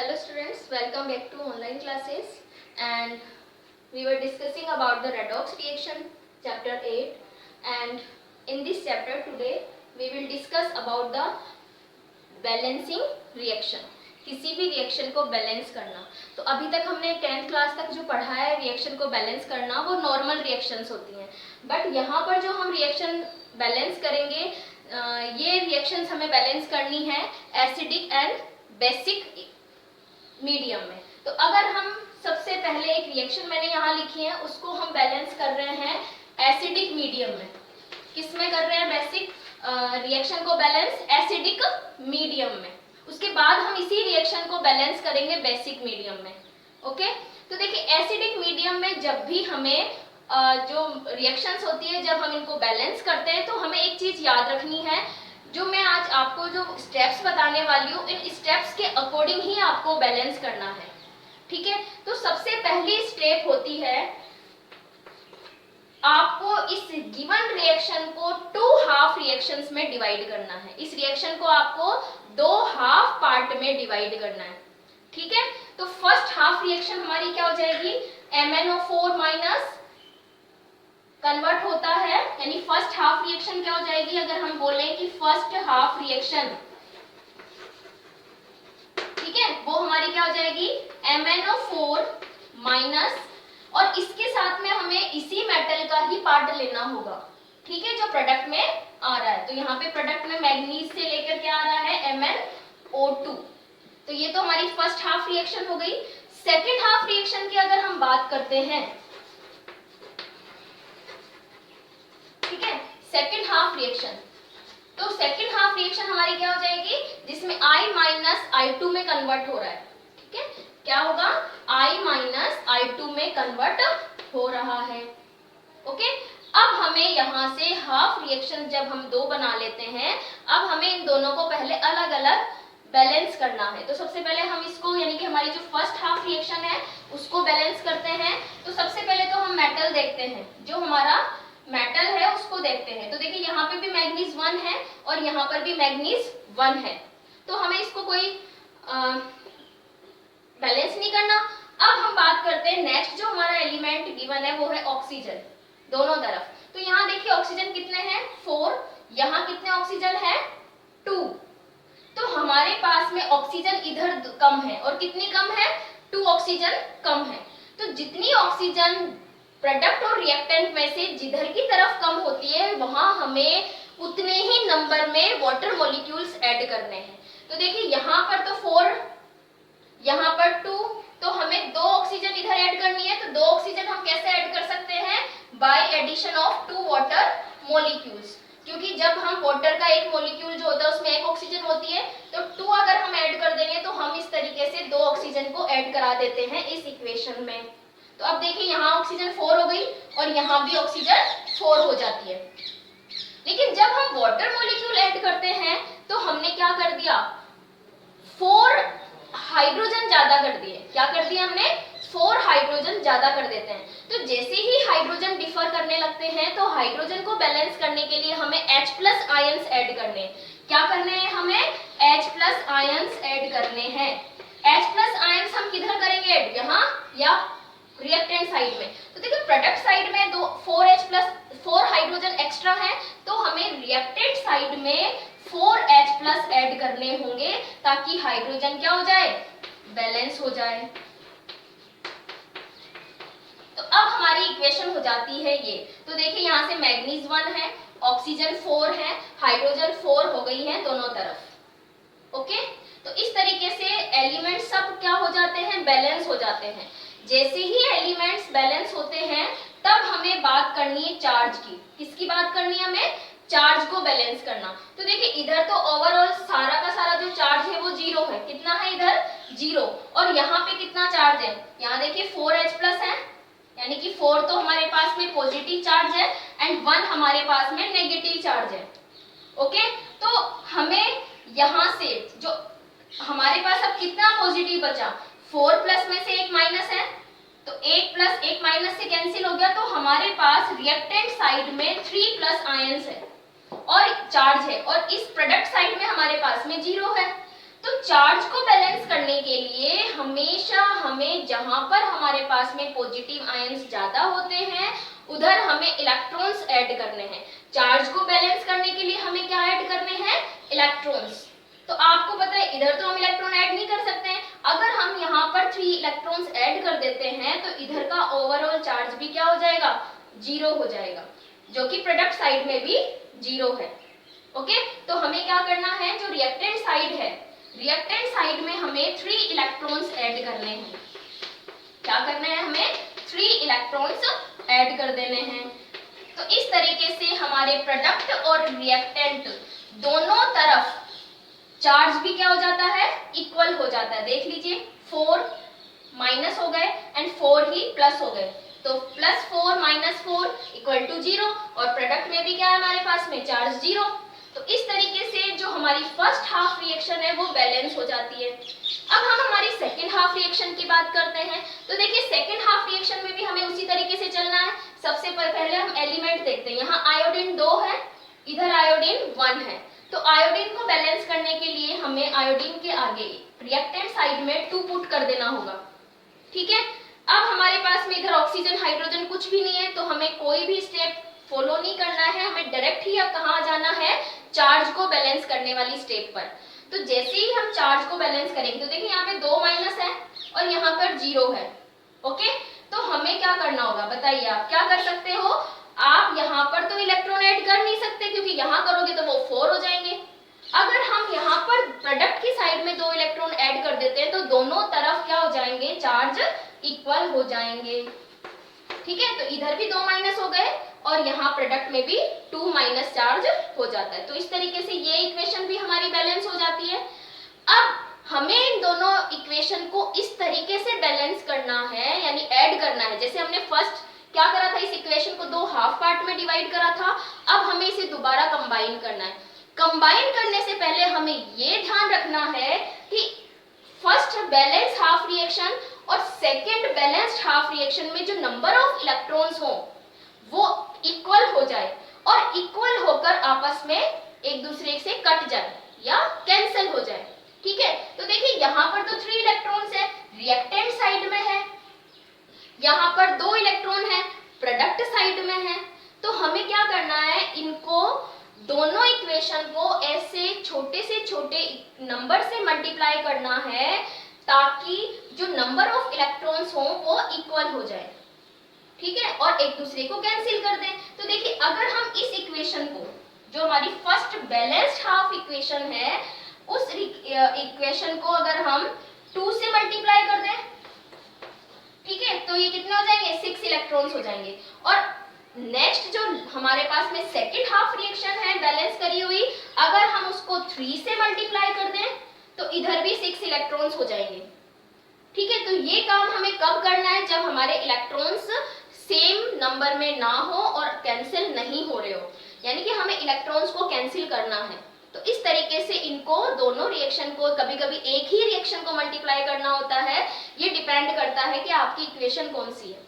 Hello students, welcome back to online classes, and we were discussing about the redox reaction chapter 8, and in this chapter today we will discuss about the balancing reaction. किसी भी reaction को balance करना. तो अभी तक हमने 10th class तक जो पढ़ा है रिएक्शन को बैलेंस करना वो नॉर्मल रिएक्शंस होती हैं, बट यहाँ पर जो हम रिएक्शन बैलेंस करेंगे ये रिएक्शंस हमें बैलेंस करनी है एसिडिक एंड बेसिक मीडियम में. तो अगर हम सबसे पहले एक रिएक्शन मैंने यहाँ लिखी है उसको हम बैलेंस कर रहे हैं एसिडिक मीडियम में. किस में कर रहे हैं? बेसिक रिएक्शन को बैलेंस एसिडिक मीडियम में. उसके बाद हम इसी रिएक्शन को बैलेंस करेंगे बेसिक मीडियम में. ओके, तो देखिए एसिडिक मीडियम में जब भी हमें जो रिएक्शंस होती है जब हम इनको बैलेंस करते हैं तो हमें एक चीज याद रखनी है. जो मैं आज आपको जो स्टेप्स बताने वाली हूँ इन स्टेप्स के अकॉर्डिंग ही आपको बैलेंस करना है. ठीक है, तो सबसे पहली स्टेप होती है आपको इस गिवन रिएक्शन को 2 हाफ रिएक्शंस में डिवाइड करना है. इस रिएक्शन को आपको 2 हाफ पार्ट में डिवाइड करना है. ठीक है, तो फर्स्ट हाफ रिएक्शन हमारी क्या हो जाएगी? MnO4 माइनस कन्वर्ट होता है, यानी फर्स्ट हाफ रिएक्शन क्या हो जाएगी? अगर हम बोलें कि फर्स्ट हाफ रिएक्शन, ठीक है, वो हमारी क्या हो जाएगी? MnO4 माइनस, और इसके साथ में हमें इसी मेटल का ही पार्ट लेना होगा. ठीक है, जो प्रोडक्ट में आ रहा है. तो यहाँ पे प्रोडक्ट में मैग्नीज से लेकर क्या आ रहा है? MnO2. तो ये तो हमारी फर्स्ट हाफ रिएक्शन हो गई. सेकेंड हाफ रिएक्शन की अगर हम बात करते हैं, ठीक है, सेकेंड हाफ रिएक्शन, तो सेकेंड हाफ रिएक्शन हमारी क्या हो जाएगी? जिसमें I माइनस I2 में कन्वर्ट हो रहा है. ठीक है, क्या होगा? I माइनस I2 में कन्वर्ट हो रहा है. ओके, अब हमें यहाँ से हाफ रिएक्शन जब हम 2 बना लेते हैं, अब हमें इन दोनों को पहले अलग अलग बैलेंस करना है. तो सबसे पहले हम इसको, यानी कि हमारी जो फर्स्ट हाफ रिएक्शन है उसको बैलेंस करते हैं. तो सबसे पहले तो हम मेटल देखते हैं, जो हमारा मेटल है उसको देखते हैं. तो देखिए यहाँ पे भी मैग्नीज 1 है और यहाँ पर भी मैग्नीज 1 है, तो हमें इसको कोई बैलेंस नहीं करना. अब हम बात करते हैं नेक्स्ट जो हमारा एलिमेंट गिवन है वो है ऑक्सीजन दोनों तरफ. तो यहाँ देखिए ऑक्सीजन कितने हैं? 4. यहाँ कितने ऑक्सीजन है? 2. तो हमारे पास में ऑक्सीजन इधर कम है, और कितनी कम है? 2 ऑक्सीजन कम है. तो जितनी ऑक्सीजन प्रोडक्ट और रिएक्टेंट में से जिधर की तरफ कम होती है वहां हमें उतने ही नंबर में वाटर मॉलिक्यूल्स ऐड करने हैं. तो देखिए यहाँ पर तो 4, यहाँ पर 2, तो हमें 2 ऑक्सीजन इधर ऐड करनी है. तो 2 ऑक्सीजन हम कैसे ऐड कर सकते हैं? By addition of 2 water molecules. क्योंकि जब हम वाटर का एक मॉलिक्यूल जो होता है उसमें 1 ऑक्सीजन होती है, तो 2 अगर हम ऐड कर देंगे तो हम इस तरीके से 2 ऑक्सीजन को ऐड करा देते हैं इस इक्वेशन में. तो अब देखिए यहाँ ऑक्सीजन 4 हो गई और यहाँ भी ऑक्सीजन 4 हो जाती है. लेकिन जब हम वाटर मॉलिक्यूल ऐड करते हैं तो हमने क्या कर दिया? 4 हाइड्रोजन ज्यादा कर दिए. क्या कर दिया हमने? 4 हाइड्रोजन ज्यादा कर देते हैं. तो जैसे ही हाइड्रोजन डिफर करने लगते हैं तो हाइड्रोजन को बैलेंस करने के लिए हमें H+ आयंस ऐड करने हैं. क्या करने हैं? हमें H+ आयंस ऐड करने हैं. H+ आयंस हम किधर करेंगे ऐड? यहाँ या रिएक्टेंट साइड में. तो देखिए प्रोडक्ट साइड में 4 हाइड्रोजन एक्स्ट्रा है, तो हमें रिएक्टेंट साइड में 4H+ ऐड करने होंगे ताकि हाइड्रोजन क्या हो जाए? बैलेंस हो जाए. तो अब हमारी इक्वेशन हो जाती है ये. तो देखिए यहाँ से मैग्नीज 1 है, ऑक्सीजन 4 है, हाइड्रोजन 4 हो गई है दोनों तरफ. ओके, तो इस तरीके से एलिमेंट सब क्या हो जाते हैं? बैलेंस हो जाते हैं. जैसे ही एलिमेंट्स बैलेंस होते हैं तब हमें बात करनी है चार्ज की. किसकी बात करनी है? हमें चार्ज को बैलेंस करना. तो देखिए इधर तो ओवरऑल सारा का सारा जो चार्ज है वो 0 है. कितना है इधर? 0. और यहाँ पे कितना चार्ज है? यहाँ देखिए 4H+ है, यानी कि 4 तो हमारे पास में पॉजिटिव चार्ज है एंड 1 हमारे पास में नेगेटिव चार्ज है. ओके, तो हमें यहाँ से जो हमारे पास अब कितना पॉजिटिव बचा? 4+ में से 1 माइनस है, तो 1+ 1 माइनस से कैंसिल हो गया. तो हमारे पास रिएक्टेंट साइड में 3+ आयंस है और चार्ज है, और इस प्रोडक्ट साइड में हमारे पास में 0 है. तो चार्ज को बैलेंस करने के लिए जहां पर हमारे पास में पॉजिटिव आयंस ज्यादा होते हैं उधर हमें इलेक्ट्रॉन्स ऐड करने हैं। चार्ज को बैलेंस करने के लिए हमें क्या ऐड करने हैं? इलेक्ट्रॉन्स। तो आपको पता है इधर तो हम इलेक्ट्रॉन ऐड नहीं कर सकते हैं, अगर हम यहाँ पर 3 इलेक्ट्रॉन्स ऐड कर देते हैं तो इधर का ओवरऑल चार्ज भी क्या हो जाएगा? 0 हो जाएगा, जो कि प्रोडक्ट साइड में भी 0 है। ओके, तो हमें क्या करना है, जो रिएक्टेंट साइड है, रिएक्टेंट साइड में हमें 3 इलेक्ट्रॉन्स ऐड करने हैं। क्या करना है? हमें 3 इलेक्ट्रॉन्स ऐड कर देने हैं। तो इस तरीके से हमारे प्रोडक्ट और रिएक्टेंट दोनों तरफ चार्ज भी क्या हो जाता है? इक्वल हो जाता है। देख लीजिए 4 माइनस हो गए एंड 4 ही प्लस हो गए, तो +4 - 4 = 0 और प्रोडक्ट में भी क्या है हमारे पास में? चार्ज 0। तो इस तरीके से जो हमारी फर्स्ट हाफ रिएक्शन है वो बैलेंस हो जाती है। अब हम हमारी सेकेंड हाफ रिएक्शन की बात करते हैं। तो देखिए सेकेंड हाफ रिएक्शन में भी हमें उसी तरीके से चलना है। सबसे पहले हम एलिमेंट देखते हैं। यहाँ आयोडीन 2 है, इधर आयोडीन 1 है। तो आयोडीन को बैलेंस करने के लिए हमें आयोडीन के आगे रिएक्टेंट साइड में 2 पुट कर देना होगा। ठीक है, अब हमारे पास में इधर ऑक्सीजन हाइड्रोजन कुछ भी नहीं है, तो हमें कोई भी स्टेप फॉलो नहीं करना है, हमें डायरेक्ट ही अब कहाँ जाना है? चार्ज को बैलेंस करने वाली स्टेप पर। तो जैसे ही हम चार्ज को बैलेंस करेंगे तो देखिए यहाँ पे 2 माइनस है और यहाँ पर 0 है। ओके, तो हमें क्या करना होगा बताइए? आप क्या कर सकते हो? आप यहाँ पर तो इलेक्ट्रॉन ऐड कर नहीं सकते क्योंकि यहाँ करोगे तो वो 4 हो जाएंगे। अगर हम यहाँ पर प्रोडक्ट की साइड में 2 इलेक्ट्रॉन ऐड कर देते हैं तो दोनों तरफ क्या हो जाएंगे? चार्ज इक्वल हो जाएंगे। ठीक है, तो इधर भी 2 माइनस हो गए और यहाँ प्रोडक्ट में भी 2 माइनस चार्ज हो जाता है। तो इस तरीके से ये इक्वेशन भी हमारी बैलेंस हो जाती है। अब हमें इन दोनों इक्वेशन को इस तरीके से बैलेंस करना है, यानी ऐड करना है। जैसे हमने फर्स्ट क्या करा था, इस इक्वेशन को 2 हाफ पार्ट में डिवाइड करा था, अब हमें इसे दोबारा कंबाइन करना है। कंबाइन करने से पहले हमें ये ध्यान रखना है कि फर्स्ट बैलेंस हाफ रिएक्शन और सेकेंड बैलेंस्ड हाफ रिएक्शन में जो नंबर ऑफ इलेक्ट्रॉन्स हो वो इक्वल हो जाए और इक्वल होकर आपस में एक दूसरे से कट जाए या कैंसिल हो जाए। ठीक है, तो देखिए यहाँ पर तो 3 इलेक्ट्रॉन्स है, रिएक्टेंट साइड में है, यहाँ पर 2 इलेक्ट्रॉन है, प्रोडक्ट साइड में है। तो हमें क्या करना है? इनको दोनों इक्वेशन को ऐसे छोटे से छोटे नंबर से मल्टीप्लाई करना है ताकि जो नंबर ऑफ इलेक्ट्रॉन्स हो वो इक्वल हो जाए। ठीक है, और एक दूसरे को कैंसिल कर दें। तो देखिए अगर हम इस इक्वेशन को, जो हमारी फर्स्ट बैलेंस्ड हाफ इक्वेशन है, उस इक्वेशन को अगर हम 2 से मल्टीप्लाई कर दें, ठीक है, तो ये कितने हो जाएंगे? 6 इलेक्ट्रॉन्स हो जाएंगे। और नेक्स्ट जो हमारे पास में सेकेंड हाफ रिएक्शन है बैलेंस करी हुई, अगर हम उसको 3 से मल्टीप्लाई कर दें तो इधर भी 6 इलेक्ट्रॉन्स हो जाएंगे। ठीक है, तो ये काम हमें कब करना है? जब हमारे इलेक्ट्रॉन्स सेम नंबर में ना हो और कैंसिल नहीं हो रहे हो, यानी कि हमें इलेक्ट्रॉन्स को कैंसिल करना है। तो इस तरीके से इनको दोनों रिएक्शन को, कभी कभी एक ही रिएक्शन को मल्टीप्लाई करना होता है, ये डिपेंड करता है कि आपकी इक्वेशन कौन सी है।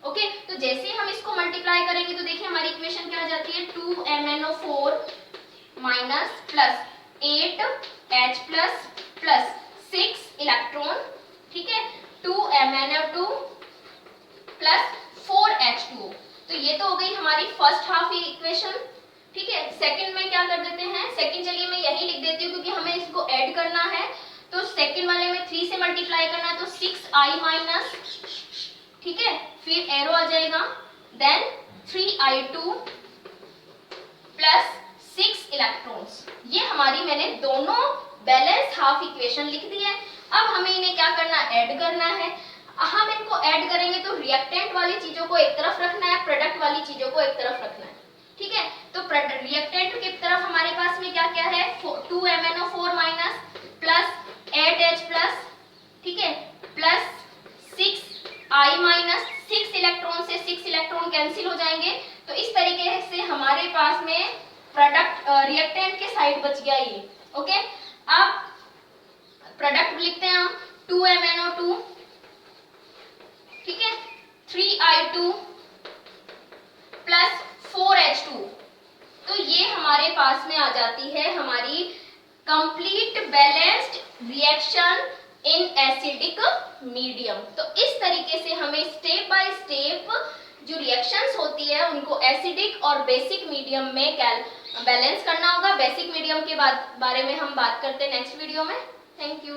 ओके, तो जैसे हम इसको मल्टीप्लाई करेंगे तो देखिए हमारी इक्वेशन क्या आ जाती है? 2MnO4 minus plus 8H plus 6 electron, ठीक है, 2MnO2 प्लस 4H2O। तो ये तो हो गई हमारी फर्स्ट हाफ इक्वेशन। ठीक है, सेकंड में क्या कर देते हैं? सेकंड चलिए मैं यही लिख देती हूँ क्योंकि हमें इसको ऐड करना है। तो सेकंड वाले में 3 से मल्टीप्लाई करना है तो 6I माइनस, ठीक है, फिर एरो आ जाएगा, देन 3I2 प्लस 6 इलेक्ट्रॉन्स। ये हमारी मैंने दोनों बैलेंस हाफ इक्वेशन लिख दी है। अब हमें इन्हें क्या करना है? ऐड करना है। हम इनको ऐड करेंगे तो रिएक्टेंट वाली चीजों को एक तरफ रखना है, प्रोडक्ट वाली चीजों को एक तरफ रखना है। ठीक है, तो रिएक्टेंट की तरफ हमारे पास में क्या क्या है? 2MnO4 minus plus 8H plus, ठीक है, प्लस 6I माइनस, 6 इलेक्ट्रॉन से 6 इलेक्ट्रॉन कैंसिल हो जाएंगे। तो इस तरीके से हमारे पास में प्रोडक्ट रिएक्टेंट के साइड बच गया ये। ओके, अब प्रोडक्ट लिखते हैं हम 2MnO2, ठीक है, 3I2 प्लस 4H2। तो ये हमारे पास में आ जाती है हमारी complete balanced reaction in acidic medium. तो इस तरीके से हमें स्टेप बाय स्टेप जो रिएक्शंस होती है उनको एसिडिक और बेसिक मीडियम में बैलेंस करना होगा। बेसिक मीडियम के बारे में हम बात करते हैं नेक्स्ट वीडियो में। Thank you.